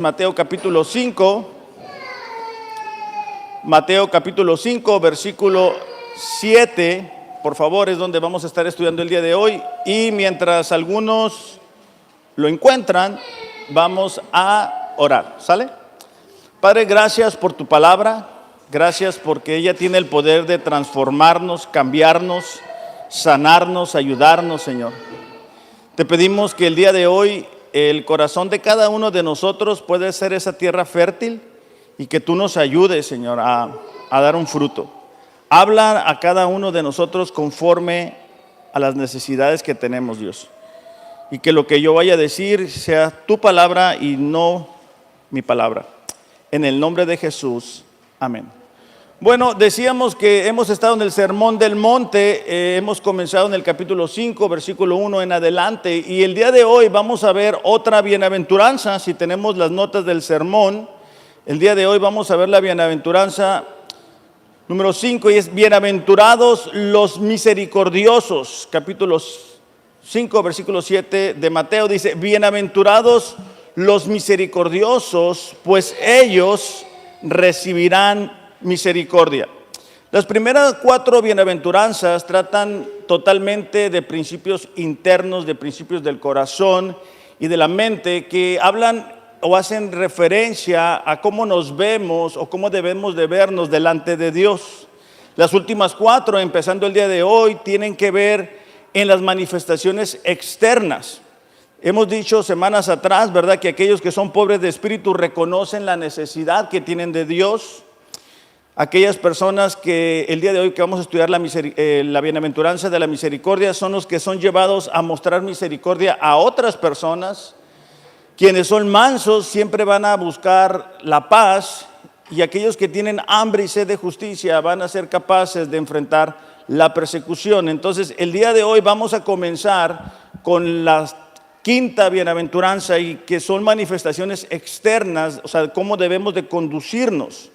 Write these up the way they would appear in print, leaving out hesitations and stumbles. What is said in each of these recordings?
Mateo capítulo 5, versículo 7, por favor, es donde vamos a estar estudiando el día de hoy. Y mientras algunos lo encuentran, vamos a orar, ¿sale? Padre, gracias por tu palabra, gracias porque ella tiene el poder de transformarnos, cambiarnos, sanarnos, ayudarnos, Señor. Te pedimos que el día de hoy el corazón de cada uno de nosotros puede ser esa tierra fértil y que tú nos ayudes, Señor, a dar un fruto. Habla a cada uno de nosotros conforme a las necesidades que tenemos, Dios. Y que lo que yo vaya a decir sea tu palabra y no mi palabra. En el nombre de Jesús, amén. Bueno, decíamos que hemos estado en el Sermón del Monte, hemos comenzado en el capítulo 5, versículo 1 en adelante, y el día de hoy vamos a ver otra bienaventuranza. Si tenemos las notas del sermón, el día de hoy vamos a ver la bienaventuranza número 5, y es bienaventurados los misericordiosos. Capítulo 5, versículo 7 de Mateo dice: bienaventurados los misericordiosos, pues ellos recibirán misericordia. Las primeras 4 bienaventuranzas tratan totalmente de principios internos, de principios del corazón y de la mente, que hablan o hacen referencia a cómo nos vemos o cómo debemos de vernos delante de Dios. Las últimas 4, empezando el día de hoy, tienen que ver en las manifestaciones externas. Hemos dicho semanas atrás, ¿verdad?, que aquellos que son pobres de espíritu reconocen la necesidad que tienen de Dios. Aquellas personas que el día de hoy que vamos a estudiar la bienaventuranza de la misericordia son los que son llevados a mostrar misericordia a otras personas. Quienes son mansos siempre van a buscar la paz, y aquellos que tienen hambre y sed de justicia van a ser capaces de enfrentar la persecución. Entonces, el día de hoy vamos a comenzar con la quinta bienaventuranza, y que son manifestaciones externas, o sea, cómo debemos de conducirnos.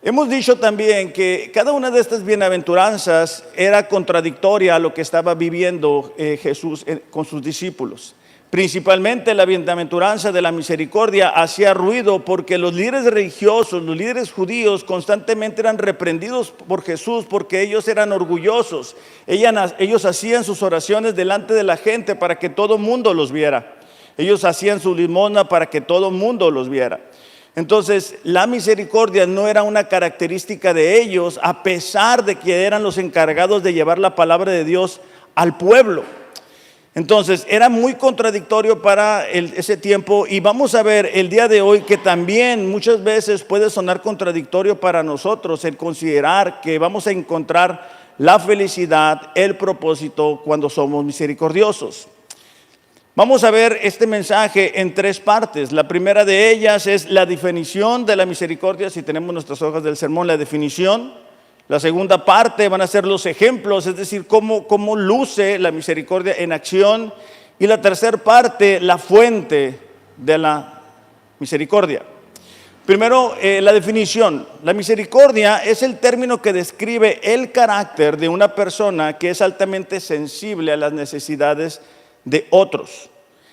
Hemos dicho también que cada una de estas bienaventuranzas era contradictoria a lo que estaba viviendo Jesús con sus discípulos. Principalmente la bienaventuranza de la misericordia hacía ruido porque los líderes religiosos, los líderes judíos, constantemente eran reprendidos por Jesús porque ellos eran orgullosos. Ellos hacían sus oraciones delante de la gente para que todo mundo los viera. Ellos hacían su limosna para que todo mundo los viera. Entonces, la misericordia no era una característica de ellos, a pesar de que eran los encargados de llevar la palabra de Dios al pueblo. Entonces, era muy contradictorio para ese tiempo, y vamos a ver el día de hoy que también muchas veces puede sonar contradictorio para nosotros el considerar que vamos a encontrar la felicidad, el propósito cuando somos misericordiosos. Vamos a ver este mensaje en 3 partes. La primera de ellas es la definición de la misericordia. Si tenemos nuestras hojas del sermón, la definición. La segunda parte van a ser los ejemplos, es decir, cómo luce la misericordia en acción. Y la tercera parte, la fuente de la misericordia. Primero, la definición. La misericordia es el término que describe el carácter de una persona que es altamente sensible a las necesidades de otros.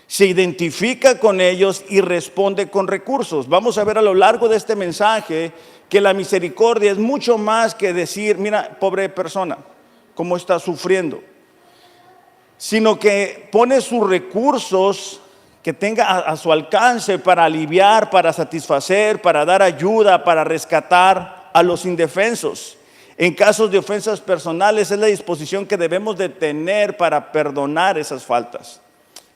Se identifica con ellos y responde con recursos. Vamos a ver a lo largo de este mensaje que la misericordia es mucho más que decir: mira, pobre persona, cómo está sufriendo, sino que pone sus recursos que tenga a su alcance para aliviar, para satisfacer, para dar ayuda, para rescatar a los indefensos. En casos de ofensas personales es la disposición que debemos de tener para perdonar esas faltas.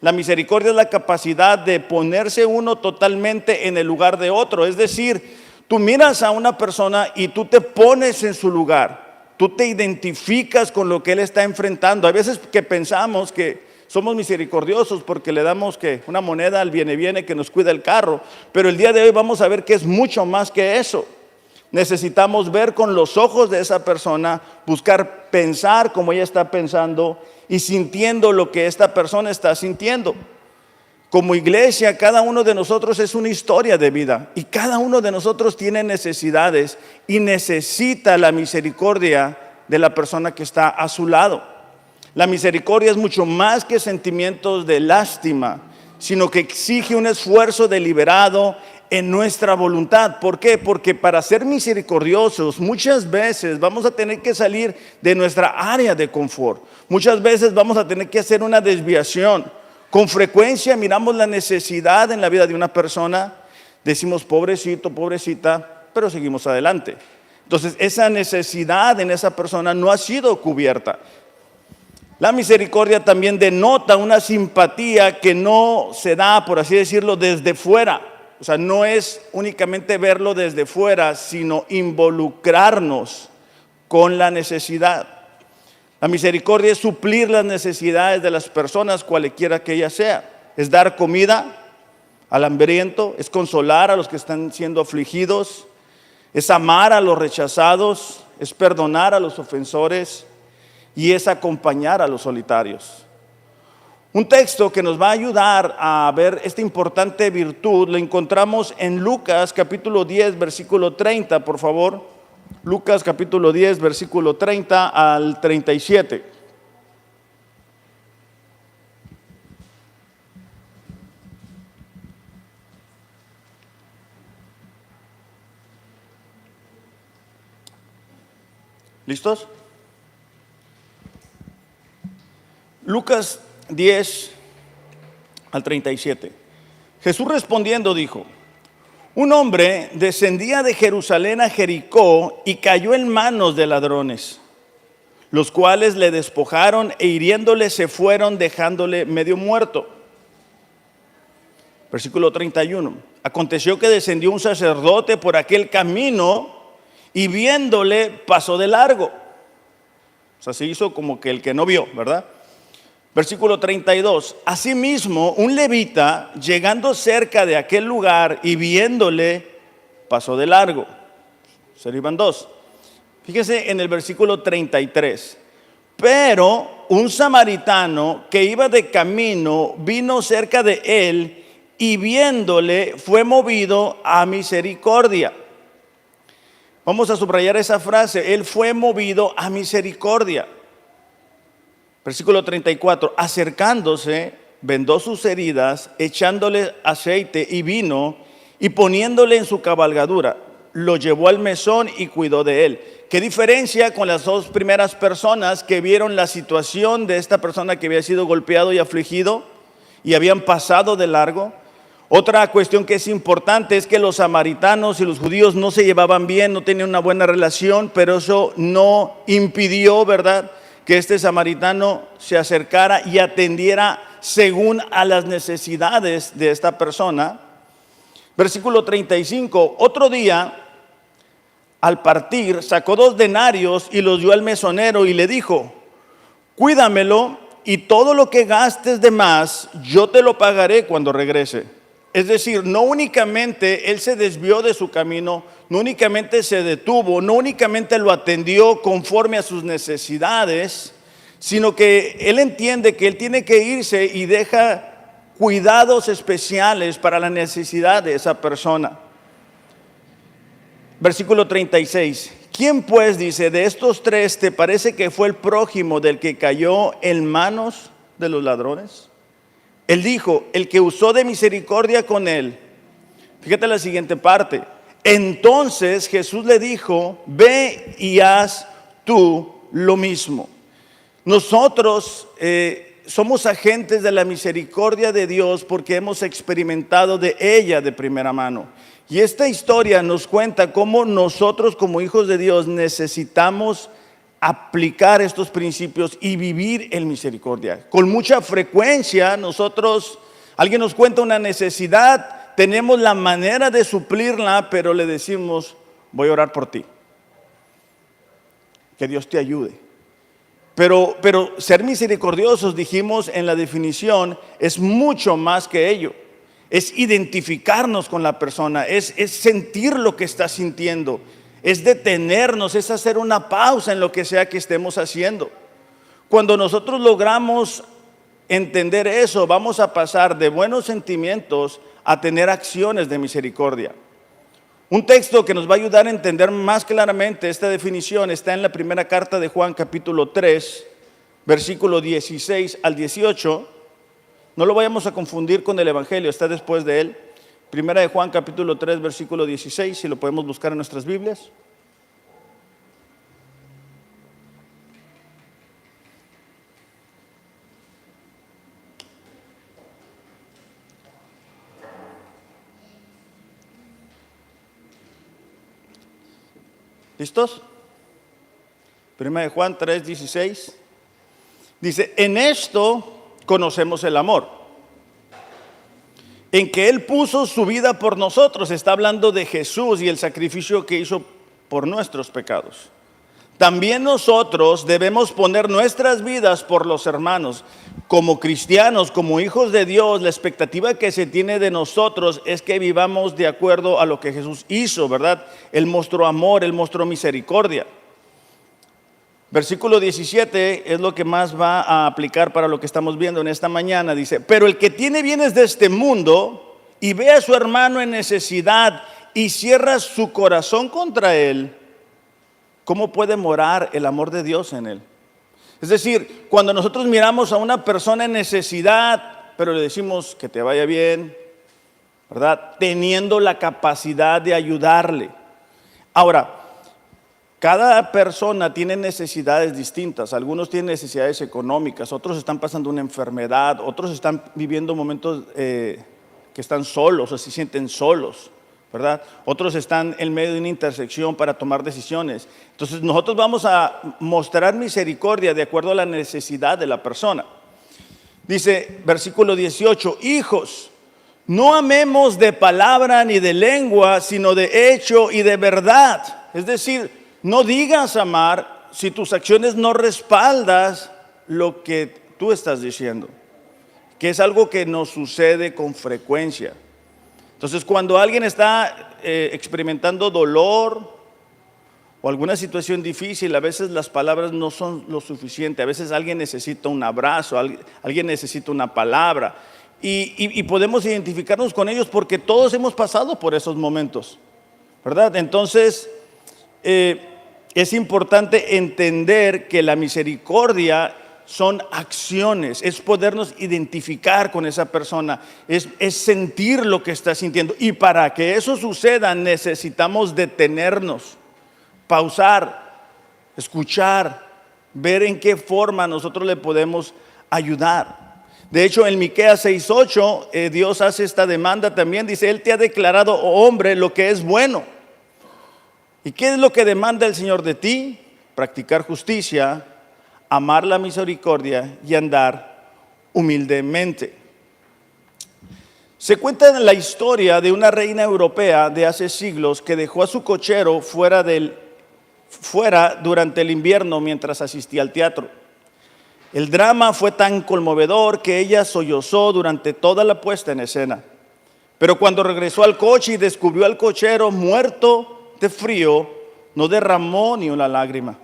La misericordia es la capacidad de ponerse uno totalmente en el lugar de otro. Es decir, tú miras a una persona y tú te pones en su lugar. Tú te identificas con lo que él está enfrentando. Hay veces que pensamos que somos misericordiosos porque le damos una moneda al viene que nos cuida el carro. Pero el día de hoy vamos a ver que es mucho más que eso. Necesitamos ver con los ojos de esa persona, buscar pensar como ella está pensando y sintiendo lo que esta persona está sintiendo. Como iglesia, cada uno de nosotros es una historia de vida, y cada uno de nosotros tiene necesidades y necesita la misericordia de la persona que está a su lado. La misericordia es mucho más que sentimientos de lástima. sino que exige un esfuerzo deliberado en nuestra voluntad. ¿Por qué? Porque para ser misericordiosos muchas veces vamos a tener que salir de nuestra área de confort. Muchas veces vamos a tener que hacer una desviación. Con frecuencia miramos la necesidad en la vida de una persona, decimos pobrecito, pobrecita, pero seguimos adelante. Entonces esa necesidad en esa persona no ha sido cubierta. La misericordia también denota una simpatía que no se da, por así decirlo, desde fuera. O sea, no es únicamente verlo desde fuera, sino involucrarnos con la necesidad. La misericordia es suplir las necesidades de las personas, cualquiera que ella sea. Es dar comida al hambriento, es consolar a los que están siendo afligidos, es amar a los rechazados, es perdonar a los ofensores y es acompañar a los solitarios. Un texto que nos va a ayudar a ver esta importante virtud lo encontramos en Lucas capítulo 10 versículo 30, por favor. Lucas capítulo 10 versículo 30 al 37. ¿Listos? Lucas 10 al 37. Jesús respondiendo dijo: un hombre descendía de Jerusalén a Jericó y cayó en manos de ladrones, los cuales le despojaron e hiriéndole se fueron, dejándole medio muerto. Versículo 31. Aconteció que descendió un sacerdote por aquel camino y viéndole pasó de largo. O sea, se hizo como que el que no vio, ¿verdad? Versículo 32. Asimismo, un levita, llegando cerca de aquel lugar y viéndole, pasó de largo. Se iban dos. Fíjese en el versículo 33. Pero un samaritano que iba de camino vino cerca de él y viéndole fue movido a misericordia. Vamos a subrayar esa frase. Él fue movido a misericordia. Versículo 34, acercándose, vendó sus heridas, echándole aceite y vino, y poniéndole en su cabalgadura, lo llevó al mesón y cuidó de él. ¿Qué diferencia con las dos primeras personas que vieron la situación de esta persona que había sido golpeado y afligido y habían pasado de largo? Otra cuestión que es importante es que los samaritanos y los judíos no se llevaban bien, no tenían una buena relación, pero eso no impidió, ¿verdad?, que este samaritano se acercara y atendiera según a las necesidades de esta persona. Versículo 35, otro día al partir sacó 2 denarios y los dio al mesonero y le dijo: cuídamelo y todo lo que gastes de más yo te lo pagaré cuando regrese. Es decir, no únicamente él se desvió de su camino, no únicamente se detuvo, no únicamente lo atendió conforme a sus necesidades, sino que él entiende que él tiene que irse y deja cuidados especiales para la necesidad de esa persona. Versículo 36. ¿Quién pues, dice, de estos 3 te parece que fue el prójimo del que cayó en manos de los ladrones? Él dijo: el que usó de misericordia con él. Fíjate la siguiente parte. Entonces Jesús le dijo: ve y haz tú lo mismo. Nosotros somos agentes de la misericordia de Dios porque hemos experimentado de ella de primera mano. Y esta historia nos cuenta cómo nosotros como hijos de Dios necesitamos aplicar estos principios y vivir en misericordia. Con mucha frecuencia nosotros, alguien nos cuenta una necesidad, tenemos la manera de suplirla, pero le decimos: voy a orar por ti, que Dios te ayude. Pero ser misericordiosos, dijimos en la definición, es mucho más que ello. Es identificarnos con la persona, es sentir lo que está sintiendo, es detenernos, es hacer una pausa en lo que sea que estemos haciendo. Cuando nosotros logramos entender eso, vamos a pasar de buenos sentimientos a tener acciones de misericordia. Un texto que nos va a ayudar a entender más claramente esta definición está en la primera carta de Juan capítulo 3, versículo 16 al 18. No lo vayamos a confundir con el Evangelio, está después de él. Primera de Juan capítulo 3 versículo 16, si lo podemos buscar en nuestras Biblias. ¿Listos? Primera de Juan 3, 16. Dice, en esto conocemos el amor, en que Él puso su vida por nosotros. Está hablando de Jesús y el sacrificio que hizo por nuestros pecados. También nosotros debemos poner nuestras vidas por los hermanos. Como cristianos, como hijos de Dios, la expectativa que se tiene de nosotros es que vivamos de acuerdo a lo que Jesús hizo, ¿verdad? Él mostró amor, Él mostró misericordia. Versículo 17 es lo que más va a aplicar para lo que estamos viendo en esta mañana. Dice, pero el que tiene bienes de este mundo y ve a su hermano en necesidad y cierra su corazón contra él, ¿cómo puede morar el amor de Dios en él? Es decir, cuando nosotros miramos a una persona en necesidad, pero le decimos que te vaya bien, ¿verdad? Teniendo la capacidad de ayudarle. Ahora, cada persona tiene necesidades distintas. Algunos tienen necesidades económicas, otros están pasando una enfermedad, otros están viviendo momentos que están solos o se sienten solos, ¿verdad? Otros están en medio de una intersección para tomar decisiones. Entonces nosotros vamos a mostrar misericordia de acuerdo a la necesidad de la persona. Dice versículo 18, hijos, no amemos de palabra ni de lengua, sino de hecho y de verdad. Es decir, no digas amar si tus acciones no respaldas lo que tú estás diciendo, que es algo que nos sucede con frecuencia. Entonces, cuando alguien está experimentando dolor o alguna situación difícil, a veces las palabras no son lo suficiente. A veces alguien necesita un abrazo, alguien necesita una palabra. Y podemos identificarnos con ellos porque todos hemos pasado por esos momentos, ¿verdad? Entonces, es importante entender que la misericordia son acciones, es podernos identificar con esa persona, es sentir lo que está sintiendo. Y para que eso suceda necesitamos detenernos, pausar, escuchar, ver en qué forma nosotros le podemos ayudar. De hecho, en Miqueas 6:8, Dios hace esta demanda también, dice, Él te ha declarado, oh hombre, lo que es bueno. ¿Y qué es lo que demanda el Señor de ti? Practicar justicia, amar la misericordia y andar humildemente. Se cuenta en la historia de una reina europea de hace siglos que dejó a su cochero fuera durante el invierno mientras asistía al teatro. El drama fue tan conmovedor que ella sollozó durante toda la puesta en escena. Pero cuando regresó al coche y descubrió al cochero muerto de frío, no derramó ni una lágrima.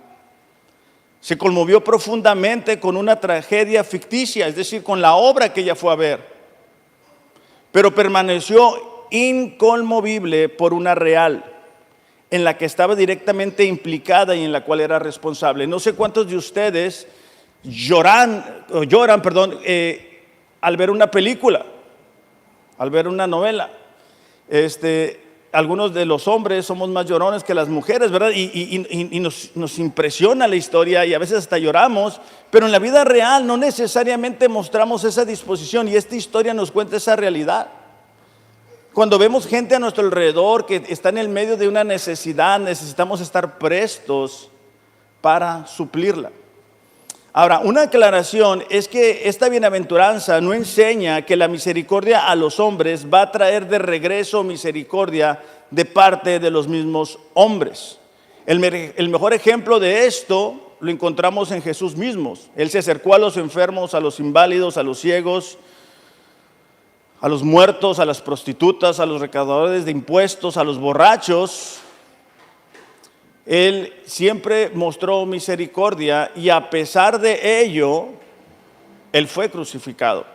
Se conmovió profundamente con una tragedia ficticia, es decir, con la obra que ella fue a ver, pero permaneció inconmovible por una real, en la que estaba directamente implicada y en la cual era responsable. No sé cuántos de ustedes lloran, al ver una película, al ver una novela. Algunos de los hombres somos más llorones que las mujeres, ¿verdad? Y nos impresiona la historia y a veces hasta lloramos, pero en la vida real no necesariamente mostramos esa disposición, y esta historia nos cuenta esa realidad. Cuando vemos gente a nuestro alrededor que está en el medio de una necesidad, necesitamos estar prestos para suplirla. Ahora, una aclaración es que esta bienaventuranza no enseña que la misericordia a los hombres va a traer de regreso misericordia de parte de los mismos hombres. El mejor ejemplo de esto lo encontramos en Jesús mismo. Él se acercó a los enfermos, a los inválidos, a los ciegos, a los muertos, a las prostitutas, a los recaudadores de impuestos, a los borrachos. Él siempre mostró misericordia y a pesar de ello, Él fue crucificado.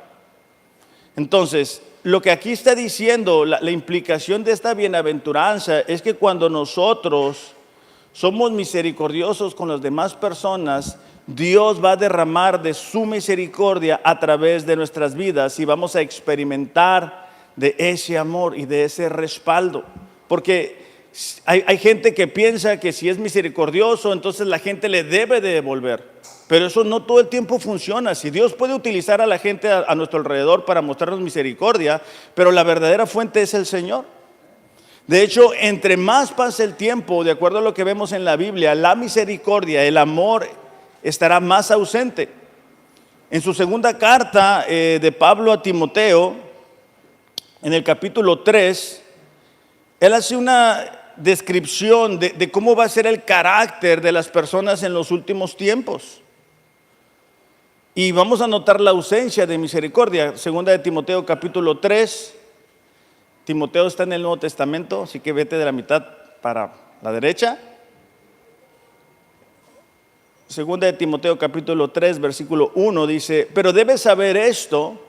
Entonces, lo que aquí está diciendo, la implicación de esta bienaventuranza es que cuando nosotros somos misericordiosos con las demás personas, Dios va a derramar de su misericordia a través de nuestras vidas y vamos a experimentar de ese amor y de ese respaldo. Porque hay gente que piensa que si es misericordioso, entonces la gente le debe de devolver. Pero eso no todo el tiempo funciona. Si Dios puede utilizar a la gente a nuestro alrededor para mostrarnos misericordia, pero la verdadera fuente es el Señor. De hecho, entre más pasa el tiempo, de acuerdo a lo que vemos en la Biblia, la misericordia, el amor estará más ausente. En su segunda carta de Pablo a Timoteo, en el capítulo 3, él hace una descripción de cómo va a ser el carácter de las personas en los últimos tiempos. Y vamos a notar la ausencia de misericordia. Segunda de Timoteo capítulo 3. Timoteo está en el Nuevo Testamento, así que vete de la mitad para la derecha. Segunda de Timoteo capítulo 3 versículo 1 dice: pero debes saber esto.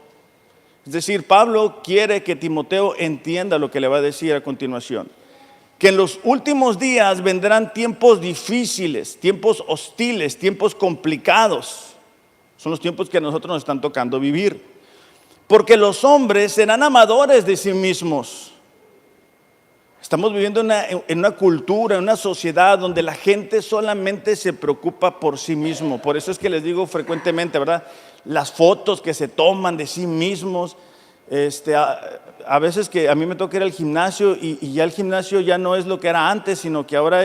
Es decir, Pablo quiere que Timoteo entienda lo que le va a decir a continuación. Que en los últimos días vendrán tiempos difíciles, tiempos hostiles, tiempos complicados. Son los tiempos que a nosotros nos están tocando vivir. Porque los hombres serán amadores de sí mismos. Estamos viviendo en una cultura, en una sociedad donde la gente solamente se preocupa por sí mismo. Por eso es que les digo frecuentemente, ¿verdad? Las fotos que se toman de sí mismos. A veces que a mí me toca ir al gimnasio y ya el gimnasio ya no es lo que era antes, sino que ahora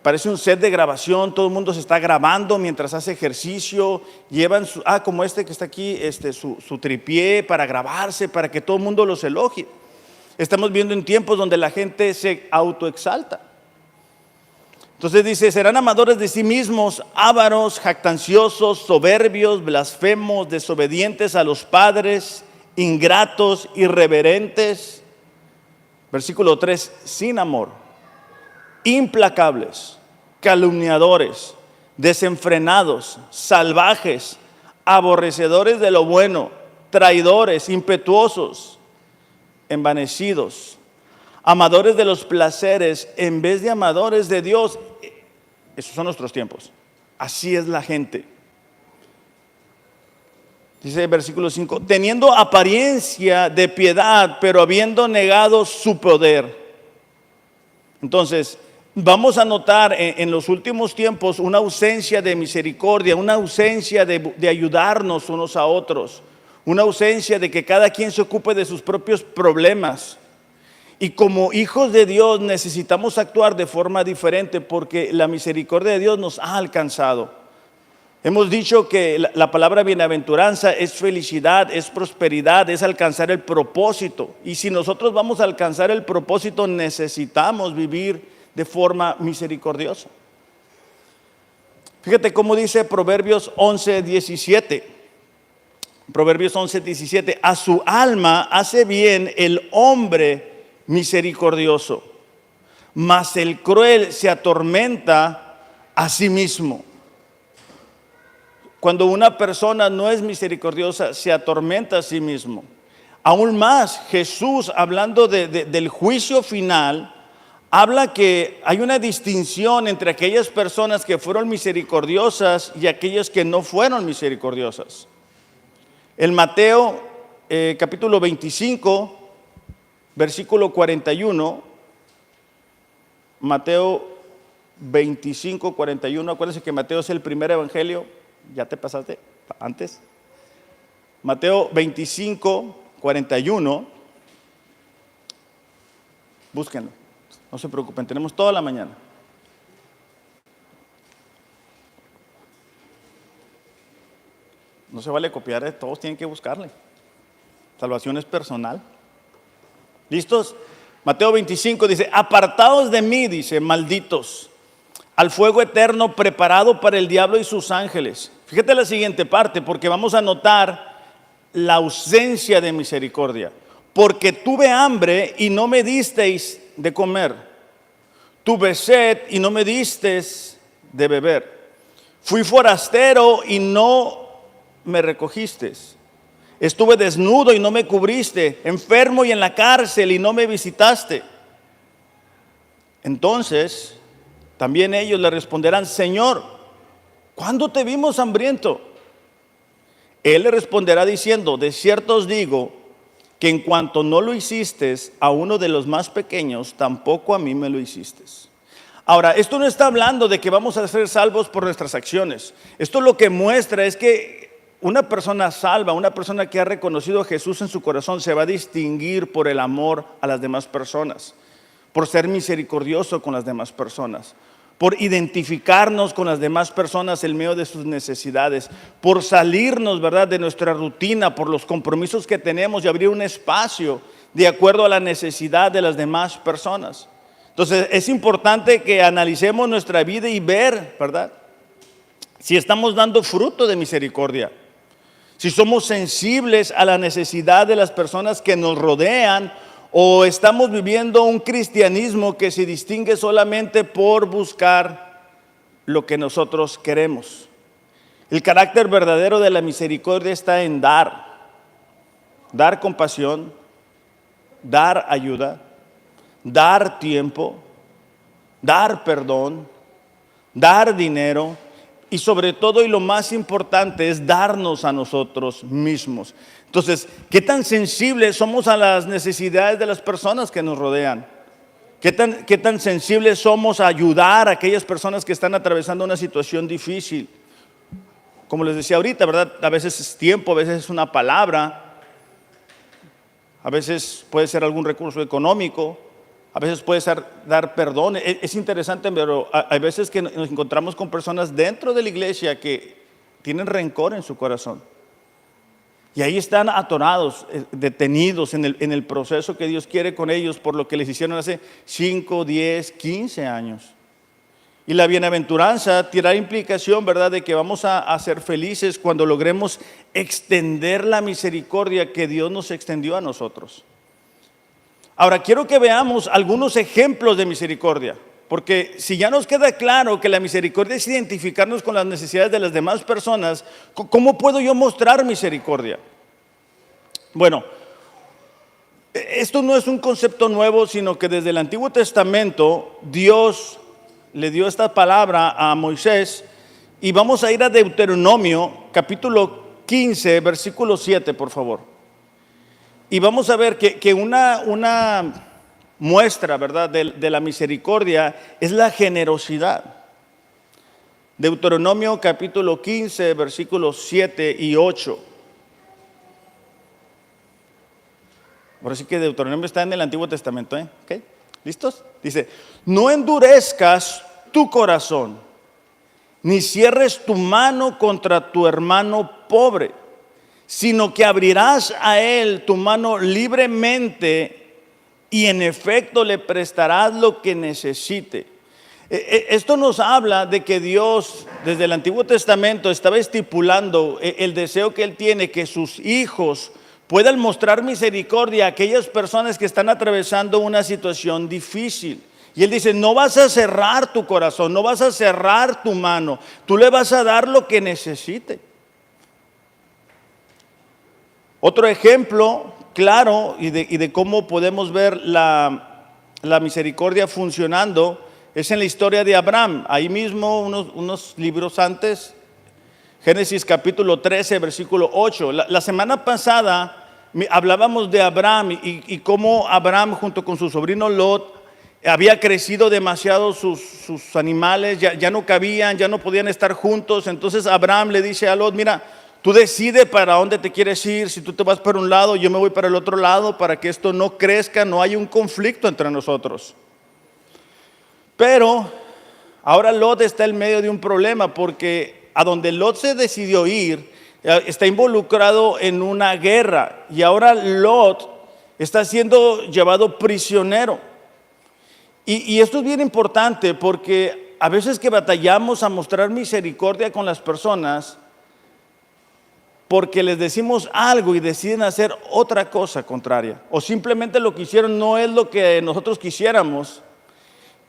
parece un set de grabación. Todo el mundo se está grabando mientras hace ejercicio. Llevan como que está aquí, su tripié para grabarse, para que todo el mundo los elogie. Estamos viendo en tiempos donde la gente se autoexalta. Entonces dice: serán amadores de sí mismos, ávaros, jactanciosos, soberbios, blasfemos, desobedientes a los padres, ingratos, irreverentes. Versículo 3, sin amor, implacables, calumniadores, desenfrenados, salvajes, aborrecedores de lo bueno, traidores, impetuosos, envanecidos, amadores de los placeres en vez de amadores de Dios. Esos son nuestros tiempos. Así es la gente. Dice el versículo 5: teniendo apariencia de piedad, pero habiendo negado su poder. Entonces, vamos a notar en los últimos tiempos una ausencia de misericordia, una ausencia de ayudarnos unos a otros, una ausencia de que cada quien se ocupe de sus propios problemas. Y como hijos de Dios necesitamos actuar de forma diferente porque la misericordia de Dios nos ha alcanzado. Hemos dicho que la palabra bienaventuranza es felicidad, es prosperidad, es alcanzar el propósito. Y si nosotros vamos a alcanzar el propósito, necesitamos vivir de forma misericordiosa. Fíjate cómo dice Proverbios 11:17. Proverbios 11:17: a su alma hace bien el hombre misericordioso, mas el cruel se atormenta a sí mismo. Cuando una persona no es misericordiosa, se atormenta a sí mismo. Aún más, Jesús, hablando del juicio final, habla que hay una distinción entre aquellas personas que fueron misericordiosas y aquellas que no fueron misericordiosas. En Mateo capítulo 25, versículo 41, Mateo 25, 41, acuérdense que Mateo es el primer evangelio. ¿Ya te pasaste antes? Mateo 25, 41. Búsquenlo, no se preocupen, tenemos toda la mañana. No se vale copiar, todos tienen que buscarle. Salvación es personal. ¿Listos? Mateo 25 dice: apartados de mí, dice, malditos, al fuego eterno preparado para el diablo y sus ángeles. Fíjate la siguiente parte, porque vamos a notar la ausencia de misericordia. Porque tuve hambre y no me disteis de comer. Tuve sed y no me disteis de beber. Fui forastero y no me recogisteis. Estuve desnudo y no me cubriste, enfermo y en la cárcel y no me visitaste. Entonces también ellos le responderán: Señor, ¿cuándo te vimos hambriento? Él le responderá diciendo, de cierto os digo, que en cuanto no lo hiciste a uno de los más pequeños, tampoco a mí me lo hiciste. Ahora, esto no está hablando de que vamos a ser salvos por nuestras acciones. Esto lo que muestra es que una persona salva, una persona que ha reconocido a Jesús en su corazón, se va a distinguir por el amor a las demás personas, por ser misericordioso con las demás personas, por identificarnos con las demás personas en medio de sus necesidades, por salirnos, ¿verdad?, de nuestra rutina, por los compromisos que tenemos y abrir un espacio de acuerdo a la necesidad de las demás personas. Entonces es importante que analicemos nuestra vida y ver, ¿verdad?, si estamos dando fruto de misericordia, si somos sensibles a la necesidad de las personas que nos rodean, o estamos viviendo un cristianismo que se distingue solamente por buscar lo que nosotros queremos. El carácter verdadero de la misericordia está en dar compasión, dar ayuda, dar tiempo, dar perdón, dar dinero y sobre todo, y lo más importante, es darnos a nosotros mismos. Entonces, ¿qué tan sensibles somos a las necesidades de las personas que nos rodean? ¿Qué tan sensibles somos a ayudar a aquellas personas que están atravesando una situación difícil? Como les decía ahorita, ¿verdad? A veces es tiempo, a veces es una palabra, a veces puede ser algún recurso económico, a veces puede ser dar perdón. Es interesante, pero hay veces que nos encontramos con personas dentro de la iglesia que tienen rencor en su corazón. Y ahí están atorados, detenidos en el proceso que Dios quiere con ellos por lo que les hicieron hace 5, 10, 15 años. Y la bienaventuranza tiene implicación, ¿verdad?, de que vamos a ser felices cuando logremos extender la misericordia que Dios nos extendió a nosotros. Ahora, quiero que veamos algunos ejemplos de misericordia, porque si ya nos queda claro que la misericordia es identificarnos con las necesidades de las demás personas, ¿cómo puedo yo mostrar misericordia? Bueno, esto no es un concepto nuevo, sino que desde el Antiguo Testamento Dios le dio esta palabra a Moisés, y vamos a ir a Deuteronomio capítulo 15, versículo 7, por favor. Y vamos a ver que una muestra, ¿verdad?, de la misericordia es la generosidad. Deuteronomio capítulo 15, versículos 7 y 8. Ahora sí que Deuteronomio está en el Antiguo Testamento, ¿eh? ¿Okay? ¿Listos? Dice, no endurezcas tu corazón, ni cierres tu mano contra tu hermano pobre, sino que abrirás a él tu mano libremente y en efecto le prestarás lo que necesite. Esto nos habla de que Dios desde el Antiguo Testamento estaba estipulando el deseo que Él tiene, que sus hijos puedan mostrar misericordia a aquellas personas que están atravesando una situación difícil. Y Él dice, no vas a cerrar tu corazón, no vas a cerrar tu mano, tú le vas a dar lo que necesite. Otro ejemplo claro y de cómo podemos ver la misericordia funcionando es en la historia de Abraham. Ahí mismo, unos libros antes, Génesis capítulo 13, versículo 8. La semana pasada hablábamos de Abraham y cómo Abraham junto con su sobrino Lot había crecido demasiado sus animales, ya no cabían, ya no podían estar juntos. Entonces Abraham le dice a Lot, mira, tú decides para dónde te quieres ir. Si tú te vas para un lado, yo me voy para el otro lado, para que esto no crezca, no haya un conflicto entre nosotros. Pero ahora Lot está en medio de un problema, porque a donde Lot se decidió ir está involucrado en una guerra, y ahora Lot está siendo llevado prisionero. Y esto es bien importante, porque a veces que batallamos a mostrar misericordia con las personas, porque les decimos algo y deciden hacer otra cosa contraria, o simplemente lo que hicieron no es lo que nosotros quisiéramos,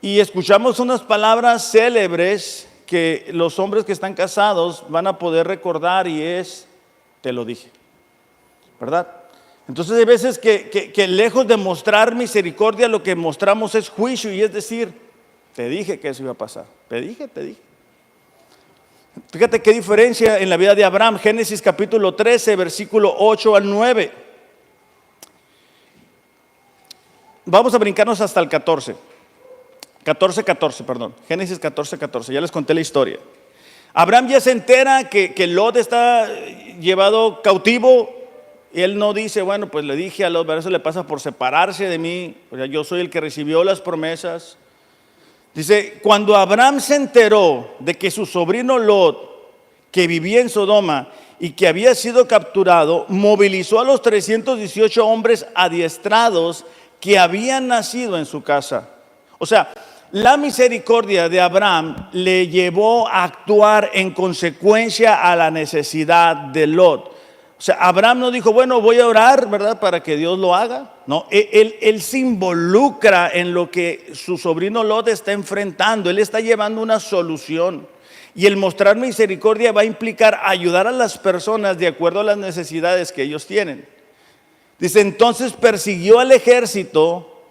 y escuchamos unas palabras célebres que los hombres que están casados van a poder recordar, y es, te lo dije, ¿verdad? Entonces hay veces que lejos de mostrar misericordia, lo que mostramos es juicio, y es decir, te dije que eso iba a pasar, te dije. Fíjate qué diferencia en la vida de Abraham. Génesis capítulo 13, versículo 8 al 9. Vamos a brincarnos hasta el 14. 14, perdón. Génesis 14. Ya les conté la historia. Abraham ya se entera que Lot está llevado cautivo. Y él no dice, bueno, pues le dije a Lot, eso le pasa por separarse de mí. O sea, yo soy el que recibió las promesas. Dice, cuando Abraham se enteró de que su sobrino Lot, que vivía en Sodoma y que había sido capturado, movilizó a los 318 hombres adiestrados que habían nacido en su casa. O sea, la misericordia de Abraham le llevó a actuar en consecuencia a la necesidad de Lot. O sea, Abraham no dijo, bueno, voy a orar, ¿verdad?, para que Dios lo haga. No, él se involucra en lo que su sobrino Lot está enfrentando. Él está llevando una solución. Y el mostrar misericordia va a implicar ayudar a las personas de acuerdo a las necesidades que ellos tienen. Dice, entonces persiguió al ejército,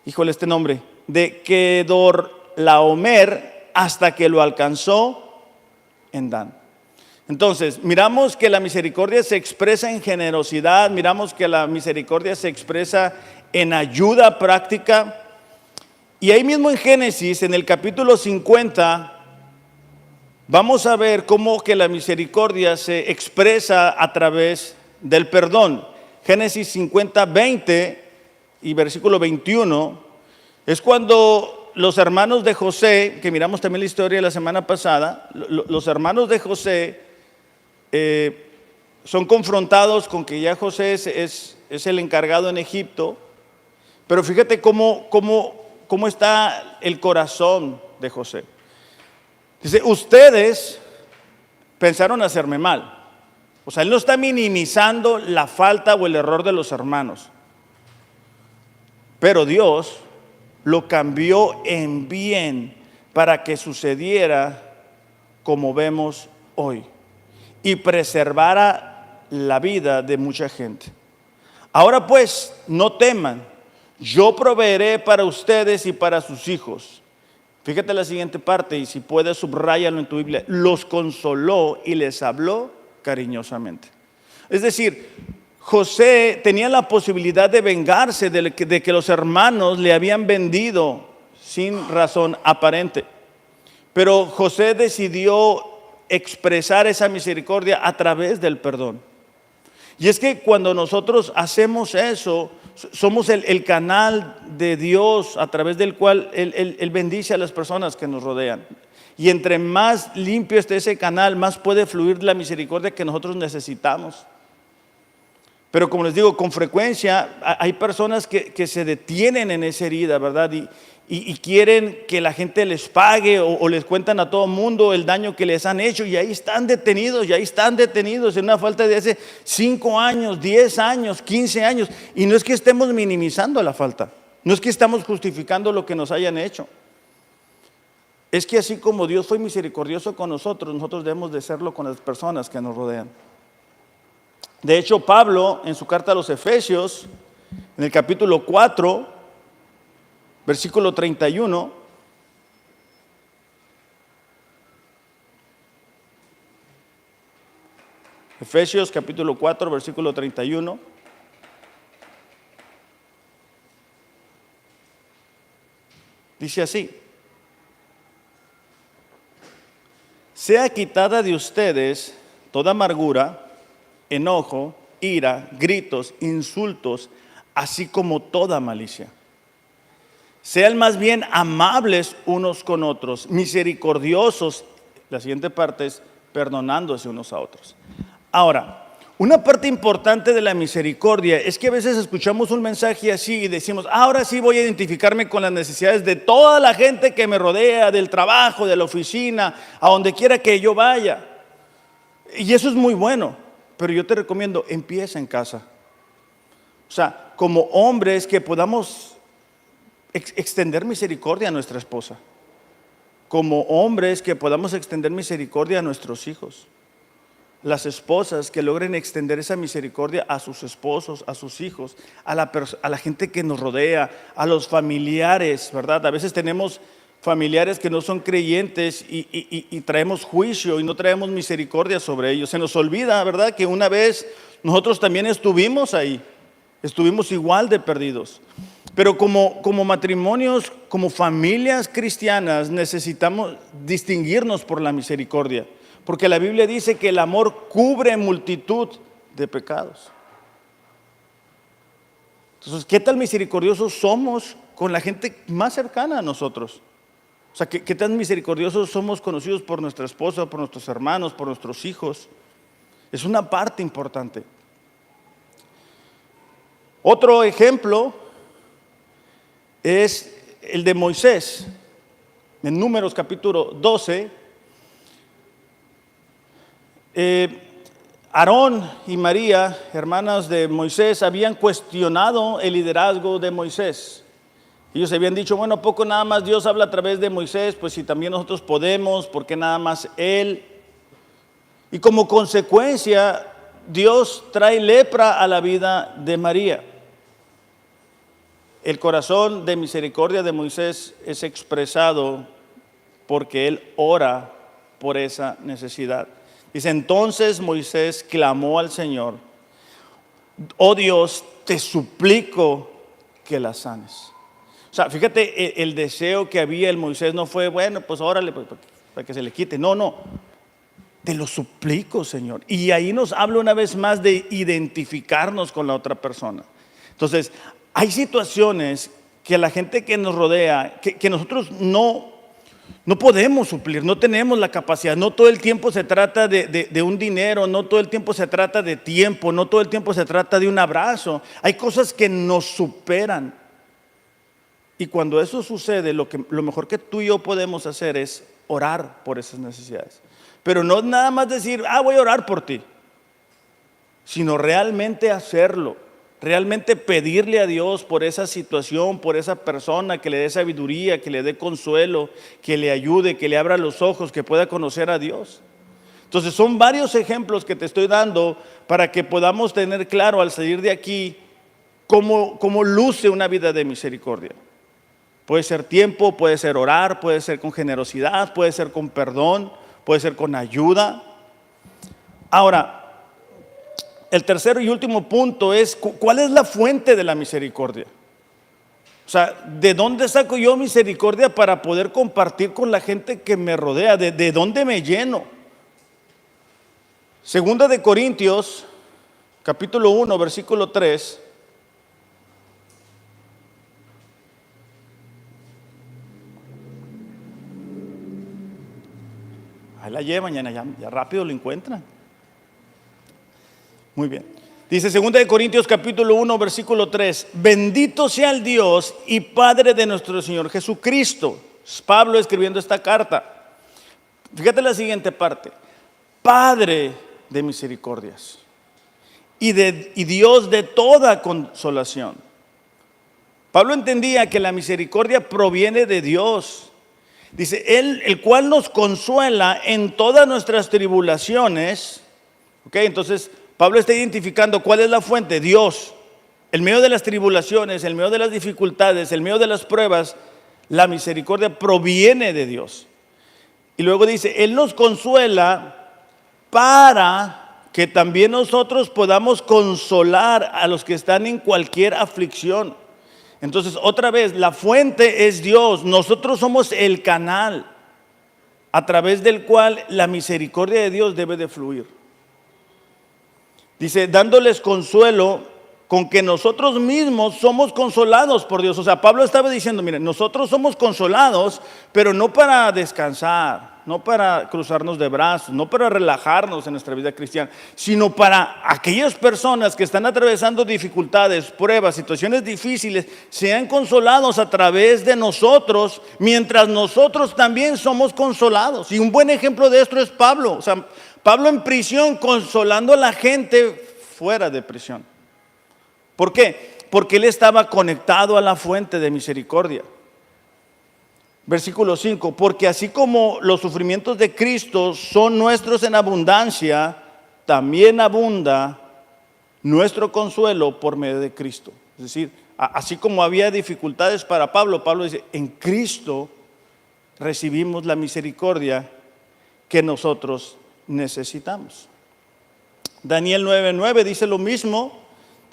híjole este nombre, de Kedorlaomer hasta que lo alcanzó en Dan. Entonces, miramos que la misericordia se expresa en generosidad, miramos que la misericordia se expresa en ayuda práctica. Y ahí mismo en Génesis, en el capítulo 50, vamos a ver cómo que la misericordia se expresa a través del perdón. Génesis 50, 20 y versículo 21, es cuando los hermanos de José, que miramos también la historia la semana pasada, los hermanos de José son confrontados con que ya José es el encargado en Egipto. Pero fíjate cómo está el corazón de José. Dice, ustedes pensaron hacerme mal. O sea, él no está minimizando la falta o el error de los hermanos. Pero Dios lo cambió en bien para que sucediera como vemos hoy y preservara la vida de mucha gente. Ahora pues, no teman, yo proveeré para ustedes y para sus hijos. Fíjate la siguiente parte, y si puedes subrayarlo en tu Biblia. Los consoló y les habló cariñosamente. Es decir, José tenía la posibilidad de vengarse de que los hermanos le habían vendido sin razón aparente. Pero José decidió expresar esa misericordia a través del perdón. Y es que cuando nosotros hacemos eso, somos el canal de Dios a través del cual Él bendice a las personas que nos rodean. Y entre más limpio esté ese canal, más puede fluir la misericordia que nosotros necesitamos. Pero como les digo, con frecuencia hay personas que se detienen en esa herida, ¿verdad? Y quieren que la gente les pague o les cuentan a todo el mundo el daño que les han hecho, y ahí están detenidos en una falta de hace 5 años, 10 años, 15 años. Y no es que estemos minimizando la falta, no es que estamos justificando lo que nos hayan hecho. Es que así como Dios fue misericordioso con nosotros, nosotros debemos de serlo con las personas que nos rodean. De hecho, Pablo, en su carta a los Efesios, en el capítulo 4, versículo 31, Efesios capítulo 4, versículo 31, dice así: sea quitada de ustedes toda amargura, enojo, ira, gritos, insultos, así como toda malicia. Sean más bien amables unos con otros, misericordiosos. La siguiente parte es perdonándose unos a otros. Ahora, una parte importante de la misericordia es que a veces escuchamos un mensaje así y decimos, ahora sí voy a identificarme con las necesidades de toda la gente que me rodea, del trabajo, de la oficina, a donde quiera que yo vaya. Y eso es muy bueno, pero yo te recomiendo, empieza en casa. O sea, como hombres que podamos extender misericordia a nuestra esposa, como hombres que podamos extender misericordia a nuestros hijos, las esposas que logren extender esa misericordia a sus esposos, a sus hijos, a la gente que nos rodea, a los familiares, ¿verdad? A veces tenemos familiares que no son creyentes y traemos juicio y no traemos misericordia sobre ellos. Se nos olvida, ¿verdad?, que una vez nosotros también estuvimos ahí, estuvimos igual de perdidos. Pero como matrimonios, como familias cristianas, necesitamos distinguirnos por la misericordia, porque la Biblia dice que el amor cubre multitud de pecados. Entonces, ¿qué tan misericordiosos somos con la gente más cercana a nosotros? O sea, ¿qué tan misericordiosos somos conocidos por nuestra esposa, por nuestros hermanos, por nuestros hijos? Es una parte importante. Otro ejemplo es el de Moisés. En Números capítulo 12, Aarón y María, hermanas de Moisés, habían cuestionado el liderazgo de Moisés. Ellos habían dicho, bueno, ¿a poco nada más Dios habla a través de Moisés? Pues si también nosotros podemos, ¿por qué nada más él? Y como consecuencia, Dios trae lepra a la vida de María. El corazón de misericordia de Moisés es expresado porque él ora por esa necesidad. Dice, entonces Moisés clamó al Señor, oh Dios, te suplico que la sanes. O sea, fíjate, el deseo que había el Moisés no fue, bueno, pues órale, pues, para que se le quite. No, te lo suplico, Señor. Y ahí nos habla una vez más de identificarnos con la otra persona. Entonces, hay situaciones que la gente que nos rodea, que nosotros no podemos suplir, no tenemos la capacidad. No todo el tiempo se trata de un dinero, no todo el tiempo se trata de tiempo, no todo el tiempo se trata de un abrazo. Hay cosas que nos superan. Y cuando eso sucede, lo mejor que tú y yo podemos hacer es orar por esas necesidades. Pero no nada más decir, voy a orar por ti, sino realmente hacerlo. Realmente pedirle a Dios por esa situación, por esa persona, que le dé sabiduría, que le dé consuelo, que le ayude, que le abra los ojos, que pueda conocer a Dios. Entonces son varios ejemplos que te estoy dando para que podamos tener claro al salir de aquí cómo luce una vida de misericordia. Puede ser tiempo, puede ser orar, puede ser con generosidad, puede ser con perdón, puede ser con ayuda. Ahora, el tercer y último punto es, ¿cuál es la fuente de la misericordia? O sea, ¿de dónde saco yo misericordia para poder compartir con la gente que me rodea? ¿De dónde me lleno? Segunda de Corintios, capítulo 1, versículo 3. Ahí la llevan, ya rápido lo encuentran. Muy bien. Dice 2 de Corintios capítulo 1 versículo 3. Bendito sea el Dios y Padre de nuestro Señor Jesucristo. Es Pablo escribiendo esta carta. Fíjate la siguiente parte. Padre de misericordias y Dios de toda consolación. Pablo entendía que la misericordia proviene de Dios. Dice, Él, el cual nos consuela en todas nuestras tribulaciones. Ok, entonces Pablo está identificando cuál es la fuente, Dios. En medio de las tribulaciones, en medio de las dificultades, en medio de las pruebas, la misericordia proviene de Dios. Y luego dice, Él nos consuela para que también nosotros podamos consolar a los que están en cualquier aflicción. Entonces, otra vez, la fuente es Dios. Nosotros somos el canal a través del cual la misericordia de Dios debe de fluir. Dice, dándoles consuelo con que nosotros mismos somos consolados por Dios. O sea, Pablo estaba diciendo, miren, nosotros somos consolados, pero no para descansar, no para cruzarnos de brazos, no para relajarnos en nuestra vida cristiana, sino para aquellas personas que están atravesando dificultades, pruebas, situaciones difíciles, sean consolados a través de nosotros, mientras nosotros también somos consolados. Y un buen ejemplo de esto es Pablo. O sea, Pablo en prisión consolando a la gente fuera de prisión. ¿Por qué? Porque él estaba conectado a la fuente de misericordia. Versículo 5, porque así como los sufrimientos de Cristo son nuestros en abundancia, también abunda nuestro consuelo por medio de Cristo. Es decir, así como había dificultades para Pablo, Pablo dice, en Cristo recibimos la misericordia que nosotros necesitamos. Daniel 9:9 dice lo mismo,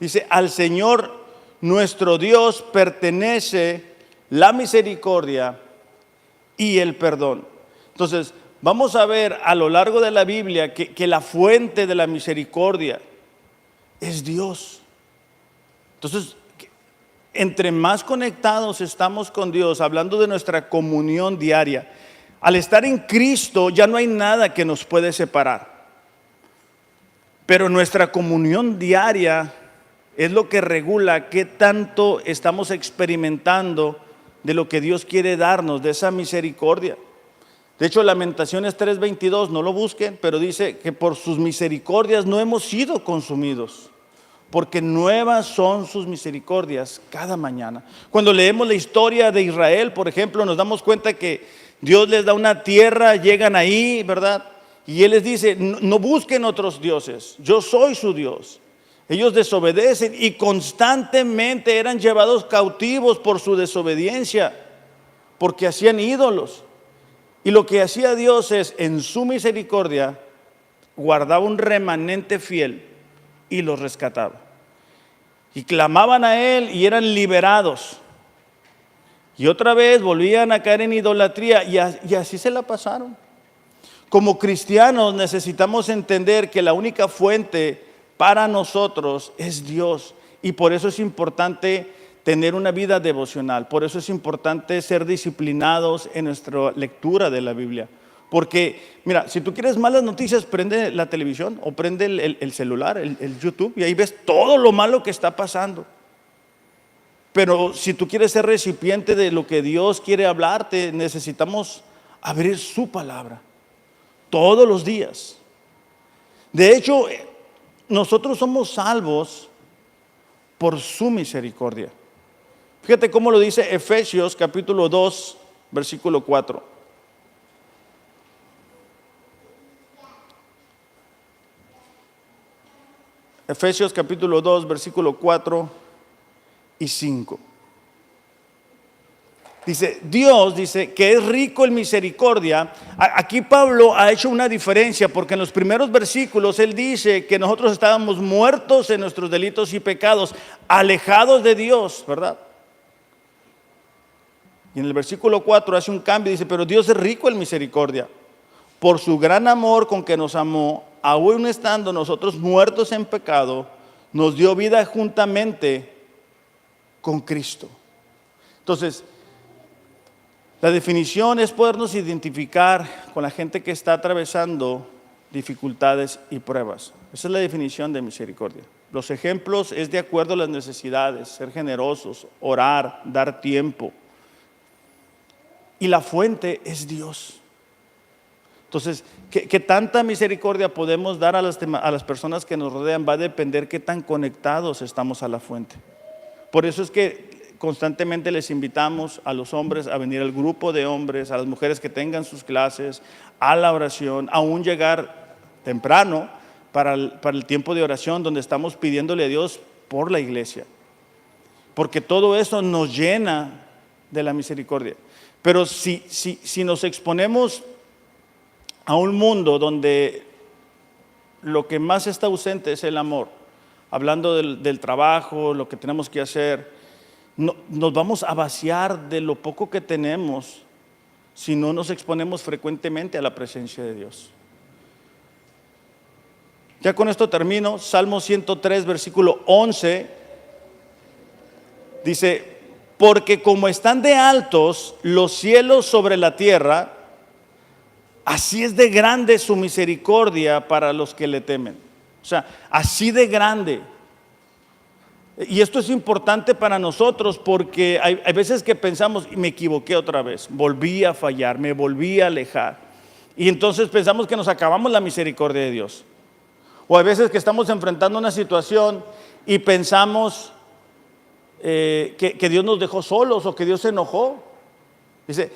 dice: al Señor nuestro Dios pertenece la misericordia y el perdón. Entonces, vamos a ver a lo largo de la Biblia que la fuente de la misericordia es Dios. Entonces, entre más conectados estamos con Dios, hablando de nuestra comunión diaria, al estar en Cristo ya no hay nada que nos puede separar. Pero nuestra comunión diaria es lo que regula qué tanto estamos experimentando de lo que Dios quiere darnos, de esa misericordia. De hecho, Lamentaciones 3:22, no lo busquen, pero dice que por sus misericordias no hemos sido consumidos, porque nuevas son sus misericordias cada mañana. Cuando leemos la historia de Israel, por ejemplo, nos damos cuenta que Dios les da una tierra, llegan ahí, ¿verdad? Y Él les dice: no busquen otros dioses, yo soy su Dios. Ellos desobedecen y constantemente eran llevados cautivos por su desobediencia, porque hacían ídolos. Y lo que hacía Dios es, en su misericordia, guardaba un remanente fiel y los rescataba. Y clamaban a Él y eran liberados. Y otra vez volvían a caer en idolatría y así se la pasaron. Como cristianos necesitamos entender que la única fuente para nosotros es Dios, y por eso es importante tener una vida devocional, por eso es importante ser disciplinados en nuestra lectura de la Biblia. Porque, mira, si tú quieres malas noticias, prende la televisión o prende el celular, el YouTube, y ahí ves todo lo malo que está pasando. Pero si tú quieres ser recipiente de lo que Dios quiere hablarte, necesitamos abrir su palabra todos los días. De hecho, nosotros somos salvos por su misericordia. Fíjate cómo lo dice Efesios capítulo 2, versículo 4. Efesios capítulo 2, versículo 4 y 5. Dice, Dios dice que es rico en misericordia. Aquí Pablo ha hecho una diferencia, porque en los primeros versículos él dice que nosotros estábamos muertos en nuestros delitos y pecados, alejados de Dios, ¿verdad? Y en el versículo 4 hace un cambio, dice: pero Dios es rico en misericordia, por su gran amor con que nos amó, aún estando nosotros muertos en pecado, nos dio vida juntamente con Cristo. Entonces, la definición es podernos identificar con la gente que está atravesando dificultades y pruebas. Esa es la definición de misericordia. Los ejemplos es de acuerdo a las necesidades: ser generosos, orar, dar tiempo. Y la fuente es Dios. Entonces, ¿qué tanta misericordia podemos dar a las personas que nos rodean? Va a depender qué tan conectados estamos a la fuente. Por eso es que constantemente les invitamos a los hombres a venir al grupo de hombres, a las mujeres que tengan sus clases, a la oración, aún llegar temprano para el tiempo de oración, donde estamos pidiéndole a Dios por la iglesia, porque todo eso nos llena de la misericordia. Pero si nos exponemos a un mundo donde lo que más está ausente es el amor, hablando del trabajo, lo que tenemos que hacer, nos vamos a vaciar de lo poco que tenemos si no nos exponemos frecuentemente a la presencia de Dios. Ya con esto termino. Salmo 103, versículo 11, dice: porque como están de altos los cielos sobre la tierra, así es de grande su misericordia para los que le temen. O sea, así de grande. Y esto es importante para nosotros, porque hay veces que pensamos: me equivoqué otra vez, volví a fallar, me volví a alejar. Y entonces pensamos que nos acabamos la misericordia de Dios. O hay veces que estamos enfrentando una situación y pensamos que Dios nos dejó solos o que Dios se enojó. Dice: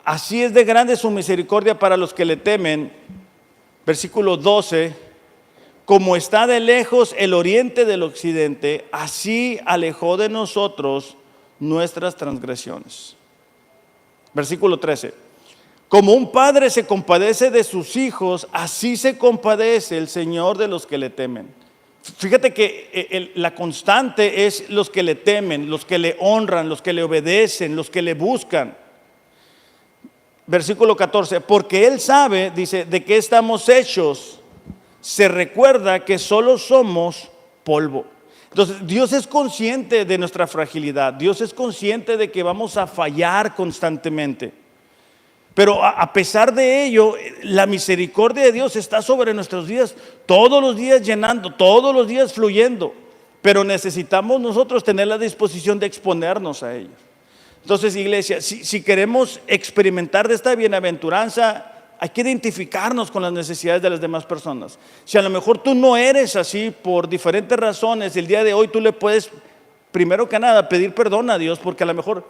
así es de grande su misericordia para los que le temen. Versículo 12: como está de lejos el oriente del occidente, así alejó de nosotros nuestras transgresiones. Versículo 13. Como un padre se compadece de sus hijos, así se compadece el Señor de los que le temen. Fíjate que la constante es los que le temen, los que le honran, los que le obedecen, los que le buscan. Versículo 14, porque Él sabe, dice, de qué estamos hechos. Se recuerda que solo somos polvo. Entonces, Dios es consciente de nuestra fragilidad. Dios es consciente de que vamos a fallar constantemente. Pero a pesar de ello, la misericordia de Dios está sobre nuestros días, todos los días llenando, todos los días fluyendo. Pero necesitamos nosotros tener la disposición de exponernos a ello. Entonces, iglesia, si queremos experimentar de esta bienaventuranza, hay que identificarnos con las necesidades de las demás personas. Si a lo mejor tú no eres así por diferentes razones, el día de hoy tú le puedes, primero que nada, pedir perdón a Dios, porque a lo mejor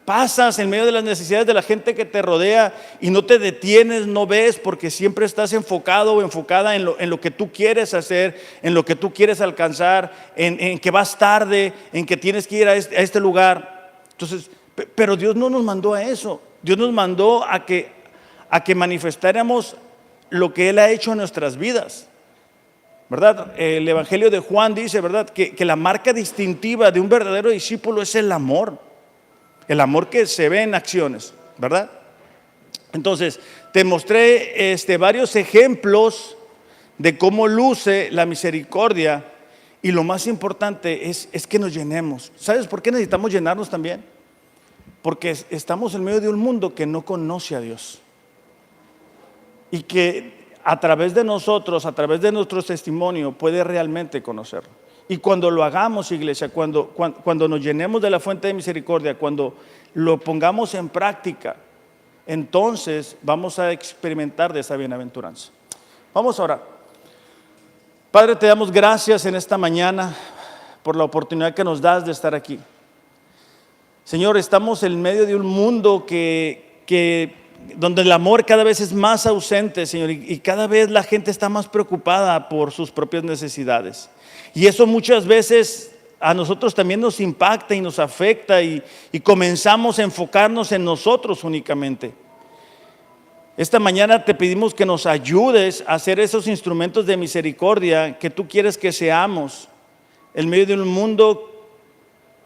pasas en medio de las necesidades de la gente que te rodea y no te detienes, no ves, porque siempre estás enfocado o enfocada en lo que tú quieres hacer, en lo que tú quieres alcanzar, en que vas tarde, en que tienes que ir a este lugar. Entonces, pero Dios no nos mandó a eso. Dios nos mandó a que manifestáramos lo que Él ha hecho en nuestras vidas, ¿verdad? El Evangelio de Juan dice, ¿verdad?, que la marca distintiva de un verdadero discípulo es el amor que se ve en acciones, ¿verdad? Entonces, te mostré varios ejemplos de cómo luce la misericordia, y lo más importante es que nos llenemos. ¿Sabes por qué necesitamos llenarnos también? Porque estamos en medio de un mundo que no conoce a Dios, y que a través de nosotros, a través de nuestro testimonio, puede realmente conocerlo. Y cuando lo hagamos, iglesia, cuando nos llenemos de la fuente de misericordia, cuando lo pongamos en práctica, entonces vamos a experimentar de esa bienaventuranza. Vamos a orar. Padre, te damos gracias en esta mañana por la oportunidad que nos das de estar aquí. Señor, estamos en medio de un mundo donde el amor cada vez es más ausente, Señor, y cada vez la gente está más preocupada por sus propias necesidades. Y eso muchas veces a nosotros también nos impacta y nos afecta, y comenzamos a enfocarnos en nosotros únicamente. Esta mañana te pedimos que nos ayudes a ser esos instrumentos de misericordia que tú quieres que seamos en medio de un mundo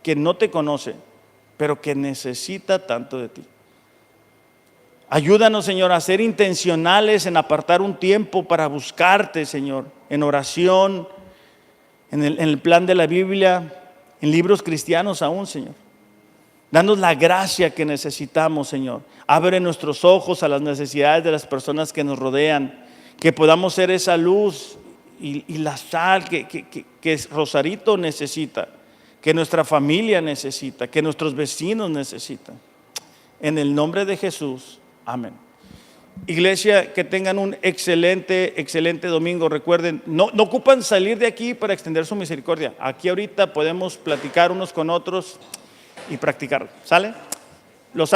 que no te conoce, pero que necesita tanto de ti. Ayúdanos, Señor, a ser intencionales en apartar un tiempo para buscarte, Señor, en oración, en el plan de la Biblia, en libros cristianos aún, Señor. Danos la gracia que necesitamos, Señor. Abre nuestros ojos a las necesidades de las personas que nos rodean, que podamos ser esa luz y la sal que Rosarito necesita, que nuestra familia necesita, que nuestros vecinos necesitan. En el nombre de Jesús, amén. Iglesia, que tengan un excelente domingo. Recuerden, no ocupan salir de aquí para extender su misericordia. Aquí ahorita podemos platicar unos con otros y practicar. ¿Sale? Los amo.